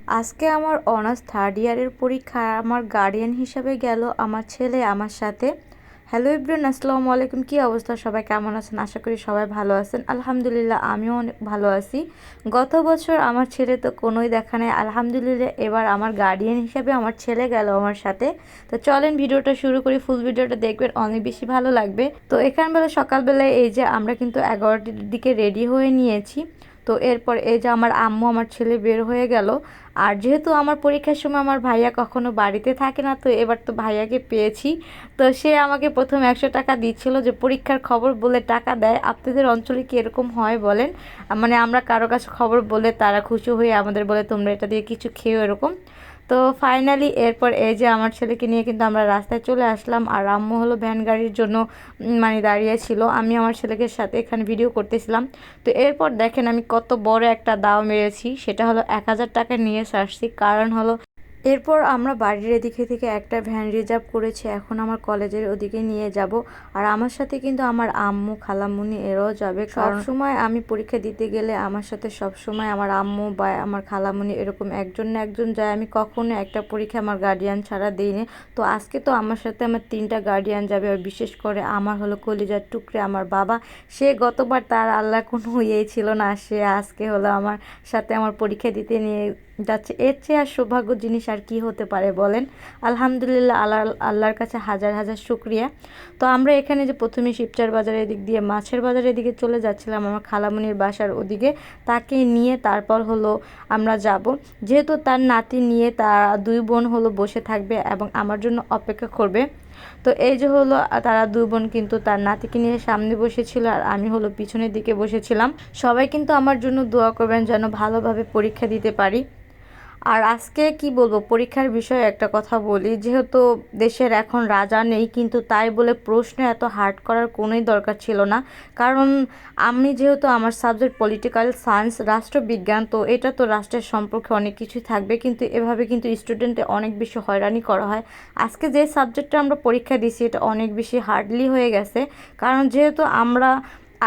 আজকে আমার honours third ইয়ারের পরীক্ষা। আমার গার্ডিয়ান হিসাবে গেল আমার ছেলে আমার সাথে। হ্যালো এভরিওয়ান, আসসালামু আলাইকুম। কী অবস্থা, সবাই কেমন আছেন? আশা করি সবাই ভালো আছেন। আলহামদুলিল্লাহ, আমিও অনেক ভালো আছি। গত বছর আমার ছেলে তো কোনোই দেখা নেই, আলহামদুলিল্লাহ এবার আমার গার্ডিয়ান হিসাবে আমার ছেলে গেল আমার সাথে। তো চলেন ভিডিওটা শুরু করি, ফুল ভিডিওটা দেখবেন, অনেক বেশি ভালো লাগবে। তো এখানবেলা সকালবেলায় এই যে আমরা কিন্তু 11টার দিকে রেডি হয়ে নিয়েছি। তো এরপর এই যে আমার আম্মু আমার ছেলে বের হয়ে গেল। আর যেহেতু আমার পরীক্ষার সময় আমার ভাইয়া কখনো বাড়িতে থাকে না, তো এবার তো ভাইয়াকে পেয়েছি। তো সে আমাকে প্রথম 100 টাকা দিচ্ছিল, যে পরীক্ষার খবর বলে টাকা দেয়। আপনাদের অঞ্চলে কি এরকম হয় বলেন? মানে আমরা কারো কাছে খবর বলে তারা খুশি হয়ে আমাদের বলে তোমরা এটা দিয়ে কিছু খেও, এরকম। তো ফাইনালি এরপর এই যে আমার ছেলেকে নিয়ে কিন্তু আমরা রাস্তায় চলে আসলাম। আর আম্মু হলো ভ্যান গাড়ির জন্য মানে দাঁড়িয়েছিল। আমি আমার ছেলেকে সাথে এখানে ভিডিও করতেছিলাম। তো এরপর দেখেন আমি কত বড় একটা দাও মেরেছি, সেটা হলো 1000 টাকা নিয়ে আসছি। কারণ হলো এরপর আমরা বাড়ির এদিকে থেকে একটা ভ্যান রিজার্ভ করেছি, এখন আমার কলেজের ওদিকে নিয়ে যাব। আর আমার সাথে কিন্তু আমার আম্মু খালামুনি এরাও যাবে। সব সময় আমি পরীক্ষা দিতে গেলে আমার সাথে সব সময় আমার আম্মু বা আমার খালামুনি এরকম একজন না একজন যায়। আমি কখনো একটা পরীক্ষা আমার গার্ডিয়ান ছাড়া দিইনি। তো আজকে তো আমার সাথে আমার 3টা গার্ডিয়ান যাবে। আর বিশেষ করে আমার হলো কলিজার টুকরে আমার বাবা। সে গতবার তার আল্লাহ কোনো ইয়েই ছিল না, সে আজকে হলো আমার সাথে আমার পরীক্ষা দিতে নিয়ে যাচ্ছে। এর চেয়ে আর সৌভাগ্য জিনিস আর কি হতে পারে বলেন? আলহামদুলিল্লাহ, আল্লাহর কাছে হাজার হাজার শুক্রিয়া। তো আমরা এখানে যে প্রথমে শিবচর বাজারের দিক দিয়ে মাছের বাজারের দিকে চলে যাচ্ছিলাম আমার খালামুনির বাসার ওদিকে। তাকে নিয়ে তারপর হলো আমরা যাব। যেহেতু তার নাতি নিয়ে তারা 2 বোন হলো বসে থাকবে এবং আমার জন্য অপেক্ষা করবে। তো এই যে হলো তারা 2 বোন কিন্তু তার নাতিকে নিয়ে সামনে বসেছিল, আর আমি হলো পিছনের দিকে বসেছিলাম। সবাই কিন্তু আমার জন্য দোয়া করবেন যেন ভালোভাবে পরীক্ষা দিতে পারি। আর আজকে কি বলবো, পরীক্ষার বিষয়ে একটা কথা বলি। যেহেতু দেশের এখন রাজা নেই, কিন্তু তাই বলে প্রশ্ন এত হার্ড করার কোনোই দরকার ছিল না। কারণ আমি যেহেতু আমার সাবজেক্ট পলিটিক্যাল সায়েন্স, রাষ্ট্রবিজ্ঞান, তো এটা তো রাষ্ট্রের সম্পর্কে অনেক কিছুই থাকবে, কিন্তু এভাবে কিন্তু স্টুডেন্টে অনেক বেশি হয়রানি করা হয়। আজকে যে সাবজেক্টটা আমরা পরীক্ষা দিছি এটা অনেক বেশি হার্ডলি হয়ে গেছে। কারণ যেহেতু আমরা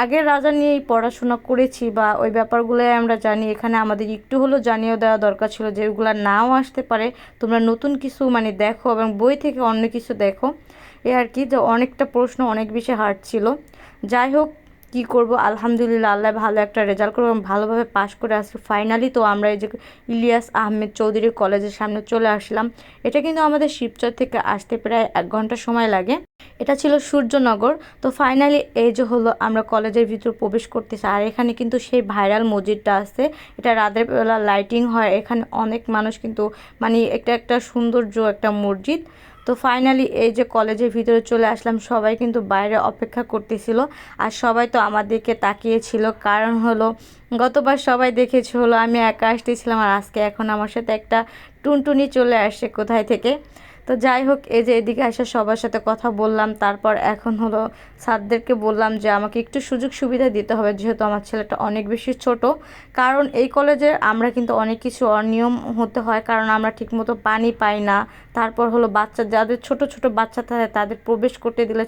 আগের রাজা নিয়েই পড়াশোনা করেছি বা ওই ব্যাপারগুলোই আমরা জানি, এখানে আমাদের একটু হলেও জানিয়ে দেওয়া দরকার ছিল যেগুলো নাও আসতে পারে। তোমরা নতুন কিছু মানে দেখো এবং বই থেকে অন্য কিছু দেখো, এ আর কি। যে অনেকটা প্রশ্ন অনেক বেশি হার্ড ছিল। যাই হোক, কি করব, আলহামদুলিল্লাহ আল্লাহ ভালো একটা রেজাল্ট করবো এবং ভালোভাবে পাশ করে আসছি ফাইনালি। তো আমরা এই যে ইলিয়াস আহমেদ চৌধুরী কলেজের সামনে চলে আসলাম। এটা কিন্তু আমাদের শিবচর থেকে আসতে প্রায় 1 ঘন্টা সময় লাগে। এটা ছিল সূর্যনগর। তো ফাইনালি এই যে হলো আমরা কলেজের ভিতর প্রবেশ করতেছি। আর এখানে কিন্তু সেই ভাইরাল মসজিদটা আছে, এটা রাতের বেলা লাইটিং হয়। এখানে অনেক মানুষ কিন্তু মানে এটা একটা সৌন্দর্য একটা মসজিদ। তো ফাইনালি এই যে কলেজের ভিতরে চলে আসলাম, সবাই কিন্তু বাইরে অপেক্ষা করতেছিল। আর সবাই তো আমার দিকে তাকিয়েছিল, কারণ হলো গতবার সবাই দেখেছে হলো আমি একা আসতেছিলাম, আর আজকে এখন আমার সাথে একটা টুনটুনি চলে আসছে কোথায় থেকে। তো যাই হোক, এই যে এদিকে এসে সবার সাথে কথা বললাম। তারপর এখন হলো স্যারদেরকে বললাম যে আমাকে একটু সুযোগ সুবিধা দিতে হবে, যেহেতু আমার ছেলেটা অনেক বেশি ছোট। কারণ এই কলেজে আমরা কিন্তু অনেক কিছু অনিয়ম হতে হয়, কারণ আমরা ঠিকমতো পানি পাই না। তারপর হলো বাচ্চা যাদের ছোট ছোট বাচ্চা থাকে তাদের প্রবেশ করতে দিলে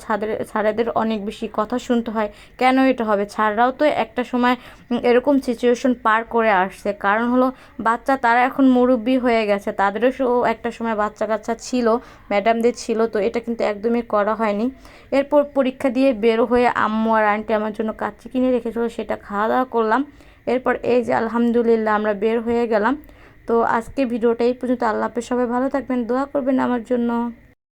ছাড়েদের অনেক বেশি কথা শুনতে হয়। কেন এটা হবে? ছাড়রাও তো একটা সময় এরকম সিচুয়েশন পার করে আসছে। কারণ হলো বাচ্চা তারা এখন মুরব্বি হয়ে গেছে, তাদেরও একটা সময় বাচ্চা কাচ্চা ছিল, ম্যাডামদের ছিল। তো এটা কিন্তু একদমই করা হয়নি। এরপর পরীক্ষা দিয়ে বের হয়ে আম্মু আর আন্টি আমার জন্য কাচ্চি কিনে রেখেছিল, সেটা খাওয়া দাওয়া করলাম। এরপর এই যে আলহামদুলিল্লাহ আমরা বের হয়ে গেলাম। তো আজকে ভিডিওটা এই পর্যন্ত। আল্লাহ হাফেজ, সবাই ভালো থাকবেন, দোয়া করবেন আমার জন্য।